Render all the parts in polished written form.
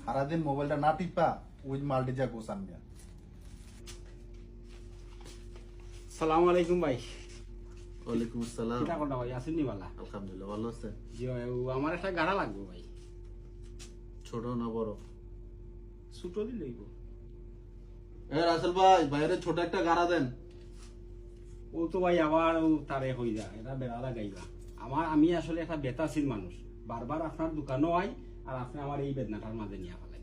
সারাদিন মোবাইলটা না টিপা ওই মালটি যা গোসান মিয়া। সালাম আলাইকুম ভাই। ওয়ালাইকুম আসসালাম। কিটা করলা ভাই, আছেন নি বালা? আলহামদুলিল্লাহ ভালো আছে। জি ভাই, আমার একটা গাড়া লাগবে ভাই। ছোট না বড়? ছোট দিলে হইব। রাসেল ভাই, বাইরে ছোট একটা গাড়া দেন। ও তো ভাই আবার ও তারে হই যায়, এটা বেড়া লাগাইবা। আমি আসলে একটা বেতাসির মানুষ, বারবার আপনার দোকানও আই আর আপনি আমার এই বেদনাটার মাঝে নিয়ে ফেলাই।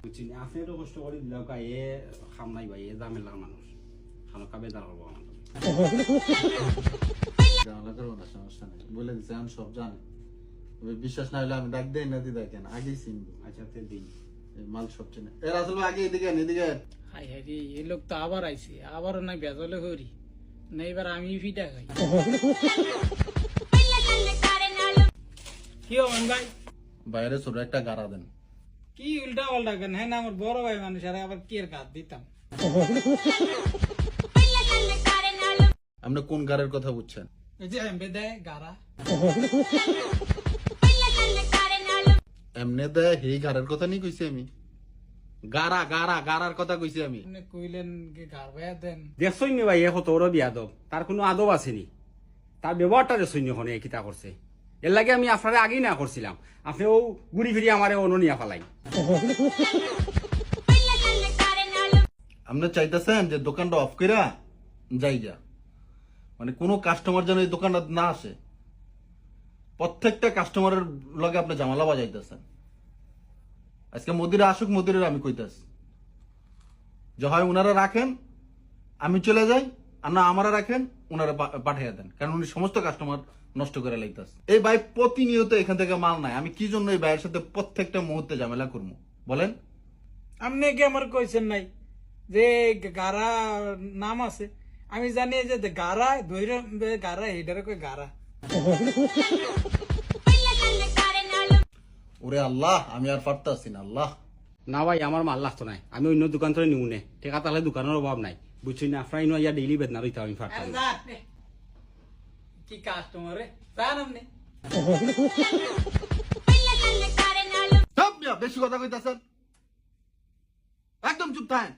বুঝছেন, আপনি তো কষ্ট করে দিলেও এ খাম নাই ভাই, এ জামেলার মানুষ খানকা বেদার হবো আমার। ঝামেলা করবো না, সমস্যা নেই। বলে দিচ্ছে আমি সব জানি। বিশ্বাস না হলে আমি ডাক দেই না দিদা কেন, আগেই চিনবো। আচ্ছা তে দিন মাল সব চিনে। রাসেল ভাই আগে এদিকে এদিকে। হাই হাই রে, এই লোক তো আবার আইছে, আবারও না বেজলে হরি না, এবার আমি ফিটা খাই। কি হবেন ভাই? বাইরে ছোট একটা গাড়া দেন। কি উল্টা পাল্টা কেন? হ্যাঁ না, আমার বড় ভাই মানুষ, আর আবার কি এর কাজ দিতাম? আপনি কোন গাড়ের কথা বুঝছেন? এই যে এমবে দেয় গারা। এমনে দেয় এই গাড়ের কথা নিয়ে কইছি আমি। গাড়া গাড়া গাড়ার কথা কইছি আমি। আপনি কইলেন কি গার ভাইয়া দেন? দেখছই নি ভাই, এ কত বড় বিয়াদব, তার কোনো আদব আসেনি। তার ব্যবহারটা দেখছই নি ওখানে কিতা করছে। এর লাগে আমি আপনারে আগেই না করছিলাম, আপনি ও ঘুরি ফিরি আমারে অননিয়া ফেলাই। আপনি চাইতেছেন যে দোকানটা অফ কইরা যাইগা, মানে কোনো কাস্টমার যেন এই দোকানটা না আসে। প্রত্যেকটা কাস্টমারের লগে আপনি জামালা বাজাইতেছেন। আজকে মদিরা আসুক, মদিরের আমি কইতাছি যে হয় উনারা রাখেন আমি চলে যাই, আর না আমারা রাখেন উনারা পাঠাইয়া দেন, কারণ উনি সমস্ত কাস্টমার নষ্ট করে লাইতেছে। এই ভাই প্রতিনিয়ত এখান থেকে মাল নাই, আমি কি জন্য এই ভাইয়ের সাথে প্রত্যেকটা মুহূর্তে ঝামেলা করবো বলেন? আপনি কি আমার কইছেন নাই যে গারা নাম আছে? আমি জানি যে গারা ধৈর্য গারা, এটারে কই গারা। ওরে আল্লাহ, আমি আর পারতাছি না আল্লাহ। না ভাই, আমার মাল লাগতো নাই, আমি অন্য দোকান থেকে নিউ নে, টেকা তাহলে দোকানের অভাব নাই। বুঝছি না, আপনার ইয়া ডেইলি বেদনা রইতে আমি পারতাম না। কি কাস্টমার রে জান আপনি? সব মিয়া বেশি কথা কইতাছেন, একদম চুপ থাকেন।